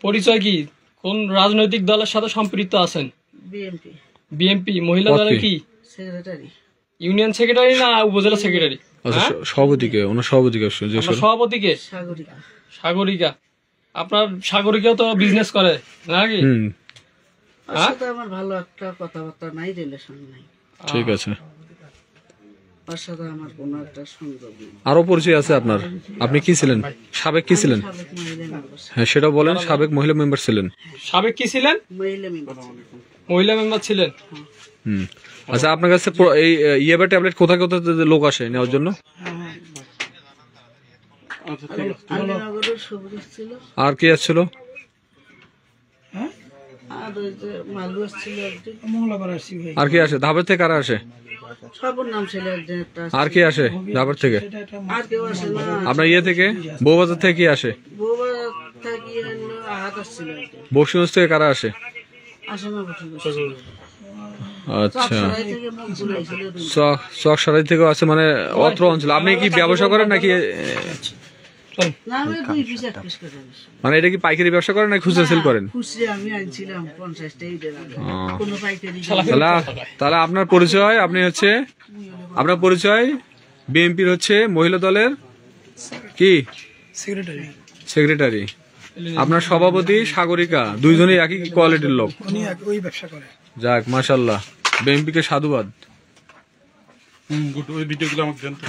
পরিচয় কি? কোন রাজনৈতিক দলের সাথে সম্পৃক্ত আছেন? বিএমপি। বিএমপি। মহিলা দলের কি? সেক্রেটারি। ইউনিয়ন সেক্রেটারি না উপজেলা সেক্রেটারি? সভাপতি কে? ওনার সভাপতি কে? সভাপতি কে? সাগরিকা। সাগরিকা। আপনার সাগরিকাও তো বিজনেস করে নাকি? আমার ভালো একটা কথাবার্তা নাই, রিলেশন নাই। ঠিক আছে। ওর সাথে আমার কোনো একটা সংযোগ নেই। আরো পরিচয় আছে আপনার? আপনি কি ছিলেন? সাবেক কি ছিলেন? হ্যাঁ সেটা বলেন। সাবেক মহিলা মেম্বার ছিলেন। সাবেক কি ছিলেন? মহিলা মেম্বার ছিলেন। আচ্ছা, আপনার কাছে এই ইয়েবা ট্যাবলেট কোথায় কোথায় লোক আসে নেওয়ার জন্য? আর কি আসছিল? আর কি আসে? ধাপের থেকে কারা আসে? আর কি আসে ধাপের থেকে? আপনার ইয়ে থেকে বউবাজার থেকে কি আসে? বক্সিগঞ্জ থেকে কারা আসে? আচ্ছা, চকসারাই থেকে আছে, মানে অত্র অঞ্চল। আপনি কি ব্যবসা করেন নাকি? মানে এটা কি পাইকারি ব্যবসা করেন নাকি খুচরা সেল করেন? তাহলে আপনার পরিচয়, আপনি হচ্ছে আপনার পরিচয় বিএনপির হচ্ছে মহিলা দলের কি সেক্রেটারি। আপনার সভাপতি সাগরিকা, দুইজনই একই কোয়ালিটির লোক। যাক মাশাআল্লাহ, বিএনপিকে সাধুবাদ।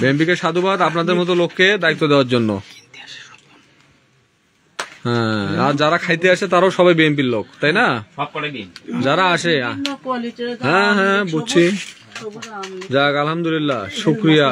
বিএনপিকে সাধুবাদ আপনাদের মতো লোককে দায়িত্ব দেওয়ার জন্য। হ্যাঁ, আর যারা খাইতে আসে তারাও সবাই বিএনপির লোক, তাই না? যারা আসে, হ্যাঁ হ্যাঁ বুঝছি। যাক আলহামদুলিল্লাহ, শুক্রিয়া।